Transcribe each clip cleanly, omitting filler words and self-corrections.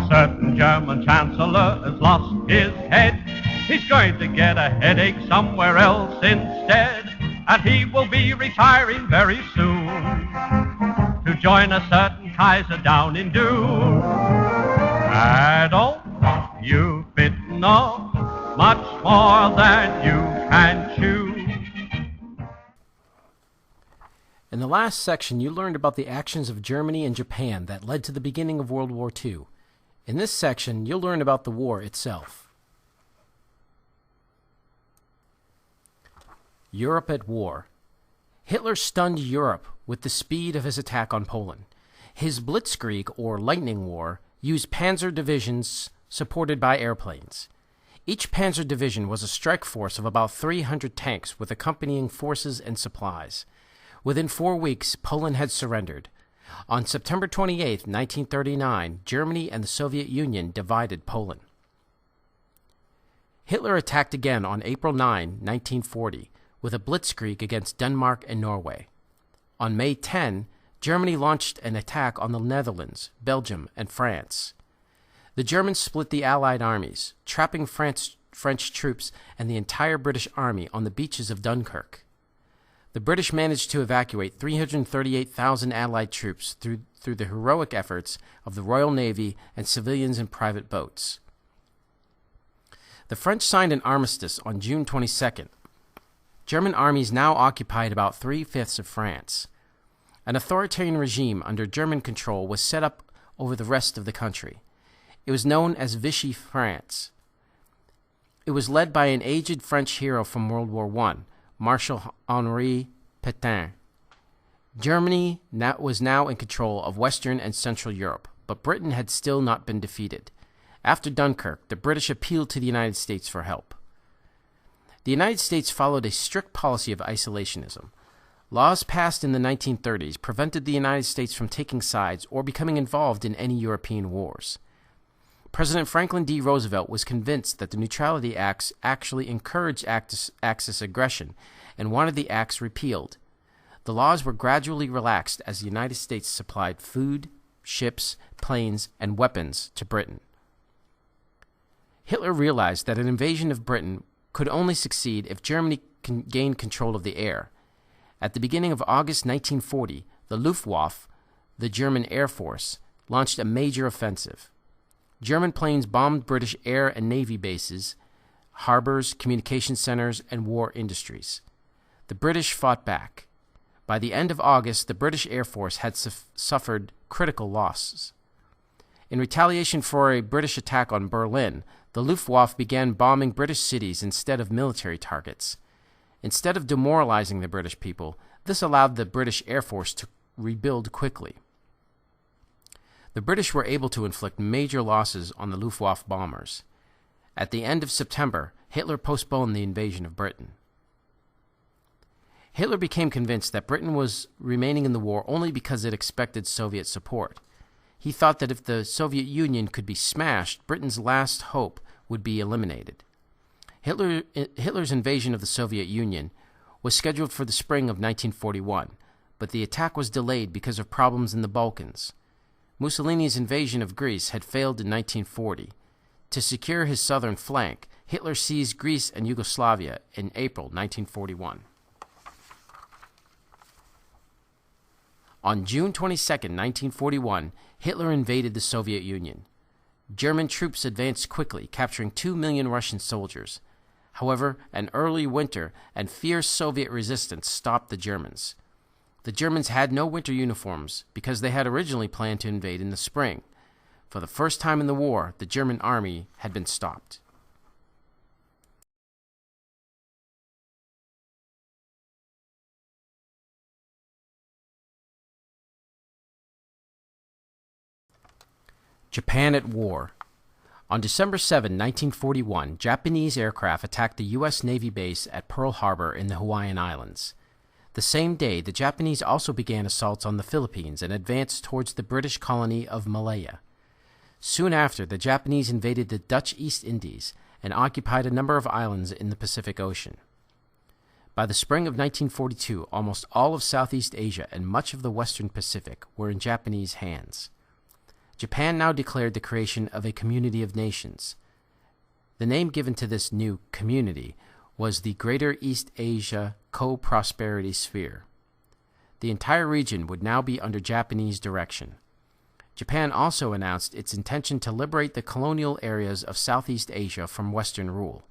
certain German chancellor has lost his head. He's going to get a headache somewhere else instead, and he will be retiring very soon to join a certain Kaiser down in Doon. Adolf, you've bitten off much more than you can chew. In the last section, you learned about the actions of Germany and Japan that led to the beginning of World War II. In this section, you'll learn about the war itself. Europe at war. Hitler stunned Europe with the speed of his attack on Poland. His Blitzkrieg, or lightning war, used panzer divisions supported by airplanes. Each panzer division was a strike force of about 300 tanks with accompanying forces and supplies. Within 4 weeks, Poland had surrendered. On September 28, 1939, Germany and the Soviet Union divided Poland. Hitler attacked again on April 9, 1940, with a blitzkrieg against Denmark and Norway. On May 10, Germany launched an attack on the Netherlands, Belgium, and France. The Germans split the Allied armies, trapping French troops and the entire British army on the beaches of Dunkirk. The British managed to evacuate 338,000 Allied troops through the heroic efforts of the Royal Navy and civilians in private boats. The French signed an armistice on June 22nd. German armies now occupied about 3/5 of France. An authoritarian regime under German control was set up over the rest of the country. It was known as Vichy France. It was led by an aged French hero from World War I, Marshal Henri Pétain. Germany was now in control of Western and Central Europe, but Britain had still not been defeated. After Dunkirk, the British appealed to the United States for help. The United States followed a strict policy of isolationism. Laws passed in the 1930s prevented the United States from taking sides or becoming involved in any European wars. President Franklin D. Roosevelt was convinced that the Neutrality Acts actually encouraged Axis aggression and wanted the acts repealed. The laws were gradually relaxed as the United States supplied food, ships, planes, and weapons to Britain. Hitler realized that an invasion of Britain could only succeed if Germany gained control of the air. At the beginning of August 1940, the Luftwaffe, the German Air Force, launched a major offensive. German planes bombed British air and navy bases, harbors, communication centers, and war industries. The British fought back. By the end of August, the British Air Force had suffered critical losses. In retaliation for a British attack on Berlin, the Luftwaffe began bombing British cities instead of military targets. Instead of demoralizing the British people, this allowed the British Air Force to rebuild quickly. The British were able to inflict major losses on the Luftwaffe bombers. At the end of September, Hitler postponed the invasion of Britain. Hitler became convinced that Britain was remaining in the war only because it expected Soviet support. He thought that if the Soviet Union could be smashed, Britain's last hope would be eliminated. Hitler's invasion of the Soviet Union was scheduled for the spring of 1941, but the attack was delayed because of problems in the Balkans. Mussolini's invasion of Greece had failed in 1940. To secure his southern flank, Hitler seized Greece and Yugoslavia in April 1941. On June 22, 1941, Hitler invaded the Soviet Union. German troops advanced quickly, capturing 2 million Russian soldiers. However, an early winter and fierce Soviet resistance stopped the Germans. The Germans had no winter uniforms because they had originally planned to invade in the spring. For the first time in the war, the German army had been stopped. Japan at war. On December 7, 1941, Japanese aircraft attacked the U.S. Navy base at Pearl Harbor in the Hawaiian Islands. The same day, the Japanese also began assaults on the Philippines and advanced towards the British colony of Malaya. Soon after, the Japanese invaded the Dutch East Indies and occupied a number of islands in the Pacific Ocean. By the spring of 1942, almost all of Southeast Asia and much of the Western Pacific were in Japanese hands. Japan now declared the creation of a community of nations. The name given to this new community was the Greater East Asia Co-Prosperity Sphere. The entire region would now be under Japanese direction. Japan also announced its intention to liberate the colonial areas of Southeast Asia from Western rule.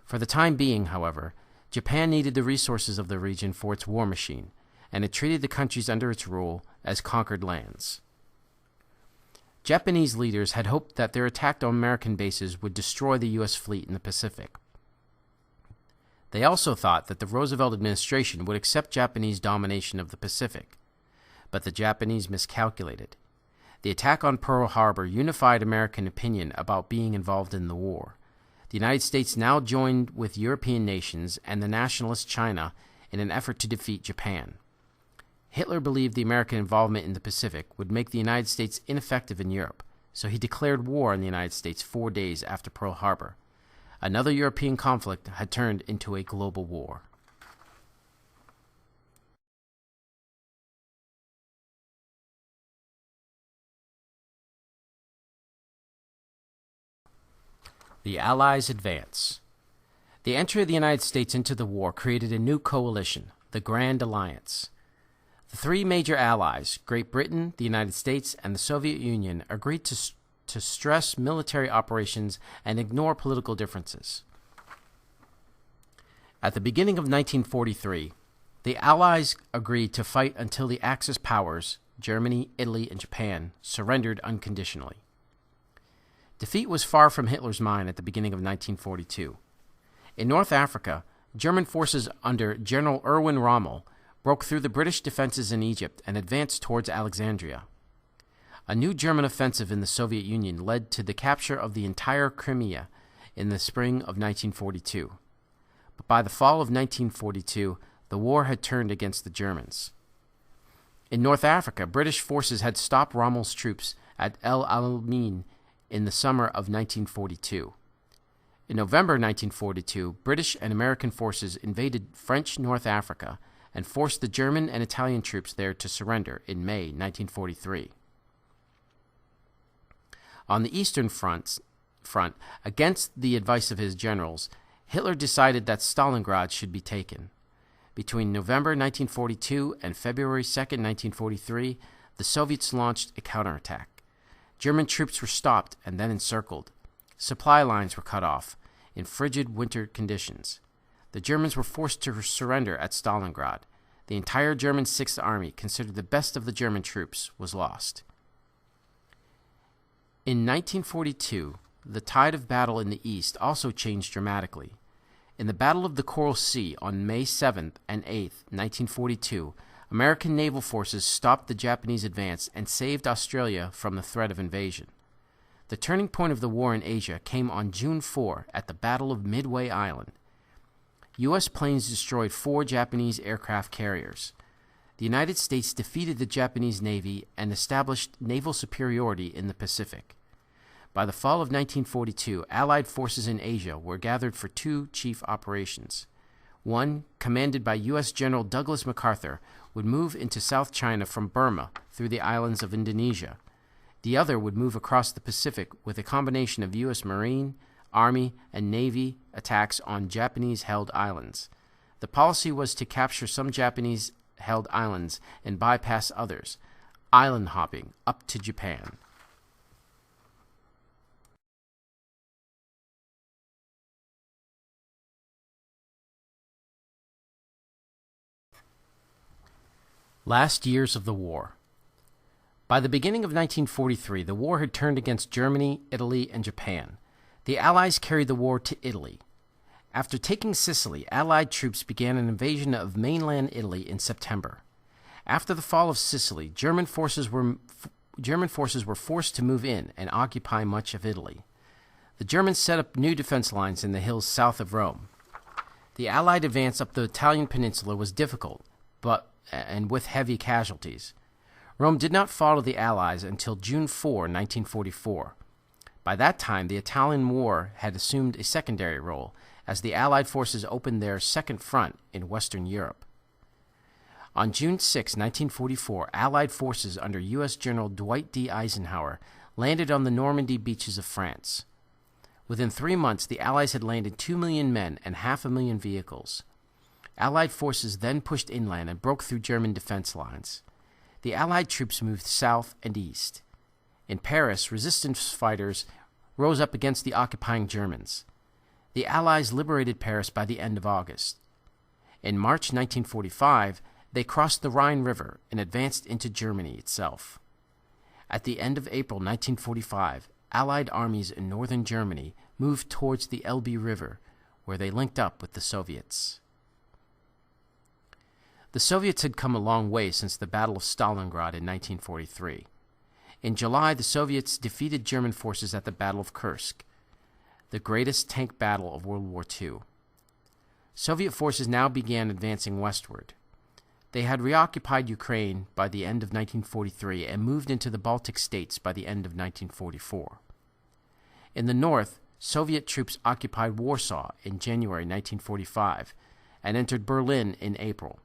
For the time being, however, Japan needed the resources of the region for its war machine, and it treated the countries under its rule as conquered lands. Japanese leaders had hoped that their attack on American bases would destroy the U.S. fleet in the Pacific. They also thought that the Roosevelt administration would accept Japanese domination of the Pacific, but the Japanese miscalculated. The attack on Pearl Harbor unified American opinion about being involved in the war. The United States now joined with European nations and the nationalist China in an effort to defeat Japan. Hitler believed the American involvement in the Pacific would make the United States ineffective in Europe, so he declared war on the United States 4 days after Pearl Harbor. Another European conflict had turned into a global war. The Allies advance. The entry of the United States into the war created a new coalition, the Grand Alliance. The three major allies, Great Britain, the United States, and the Soviet Union, agreed to stress military operations and ignore political differences. At the beginning of 1943, the Allies agreed to fight until the Axis powers, Germany, Italy, and Japan, surrendered unconditionally. Defeat was far from Hitler's mind at the beginning of 1942. In North Africa, German forces under General Erwin Rommel broke through the British defenses in Egypt and advanced towards Alexandria. A new German offensive in the Soviet Union led to the capture of the entire Crimea in the spring of 1942. But by the fall of 1942, the war had turned against the Germans. In North Africa, British forces had stopped Rommel's troops at El Alamein in the summer of 1942. In November 1942, British and American forces invaded French North Africa and forced the German and Italian troops there to surrender in May 1943. On the Eastern Front, against the advice of his generals, Hitler decided that Stalingrad should be taken. Between November 1942 and February 2, 1943, the Soviets launched a counterattack. German troops were stopped and then encircled. Supply lines were cut off in frigid winter conditions. The Germans were forced to surrender at Stalingrad. The entire German Sixth Army, considered the best of the German troops, was lost. In 1942, the tide of battle in the East also changed dramatically. In the Battle of the Coral Sea on May 7th and 8th, 1942, American naval forces stopped the Japanese advance and saved Australia from the threat of invasion. The turning point of the war in Asia came on June 4 at the Battle of Midway Island. U.S. planes destroyed 4 Japanese aircraft carriers. The United States defeated the Japanese Navy and established naval superiority in the Pacific. By the fall of 1942, Allied forces in Asia were gathered for 2 chief operations. One, commanded by U.S. General Douglas MacArthur, would move into South China from Burma through the islands of Indonesia. The other would move across the Pacific with a combination of U.S. Marine, Army, and Navy attacks on Japanese-held islands. The policy was to capture some Japanese-held islands and bypass others, island hopping up to Japan. Last years of the war. By the beginning of 1943, the war had turned against Germany, Italy, and Japan. The Allies carried the war to Italy. After taking Sicily, Allied troops began an invasion of mainland Italy in September. After the fall of Sicily, German forces were forced to move in and occupy much of Italy. The Germans set up new defense lines in the hills south of Rome. The Allied advance up the Italian peninsula was difficult, and with heavy casualties. Rome did not follow the Allies until June 4, 1944. By that time, the Italian War had assumed a secondary role, as the Allied forces opened their second front in Western Europe. On June 6, 1944, Allied forces under U.S. General Dwight D. Eisenhower landed on the Normandy beaches of France. Within 3 months, the Allies had landed 2 million men and 500,000 vehicles. Allied forces then pushed inland and broke through German defense lines. The Allied troops moved south and east. In Paris, resistance fighters rose up against the occupying Germans. The Allies liberated Paris by the end of August. In March 1945, they crossed the Rhine River and advanced into Germany itself. At the end of April 1945, Allied armies in northern Germany moved towards the Elbe River, where they linked up with the Soviets. The Soviets had come a long way since the Battle of Stalingrad in 1943. In July, the Soviets defeated German forces at the Battle of Kursk, the greatest tank battle of World War II. Soviet forces now began advancing westward. They had reoccupied Ukraine by the end of 1943 and moved into the Baltic states by the end of 1944. In the north, Soviet troops occupied Warsaw in January 1945 and entered Berlin in April.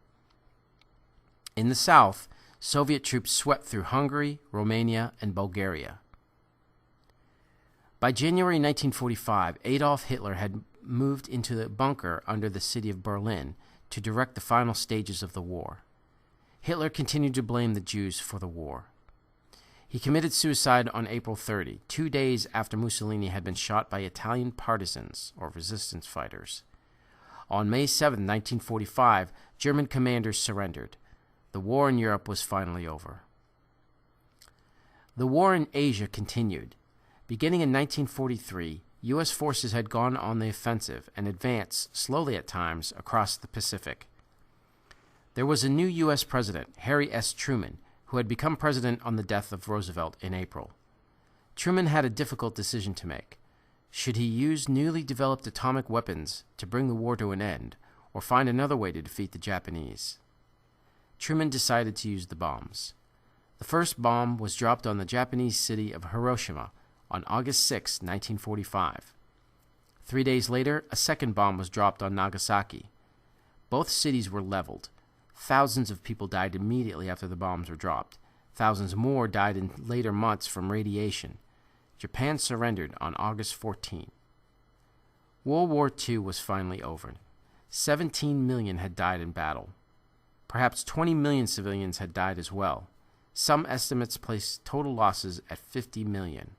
In the south, Soviet troops swept through Hungary, Romania, and Bulgaria. By January 1945, Adolf Hitler had moved into the bunker under the city of Berlin to direct the final stages of the war. Hitler continued to blame the Jews for the war. He committed suicide on April 30, 2 days after Mussolini had been shot by Italian partisans or resistance fighters. On May 7, 1945, German commanders surrendered. The war in Europe was finally over. The war in Asia continued. Beginning in 1943, U.S. forces had gone on the offensive and advanced, slowly at times, across the Pacific. There was a new U.S. president, Harry S. Truman, who had become president on the death of Roosevelt in April. Truman had a difficult decision to make. Should he use newly developed atomic weapons to bring the war to an end, or find another way to defeat the Japanese? Truman decided to use the bombs. The first bomb was dropped on the Japanese city of Hiroshima on August 6, 1945. 3 days later, a second bomb was dropped on Nagasaki. Both cities were leveled. Thousands of people died immediately after the bombs were dropped. Thousands more died in later months from radiation. Japan surrendered on August 14. World War II was finally over. 17 million had died in battle. Perhaps 20 million civilians had died as well. Some estimates place total losses at 50 million.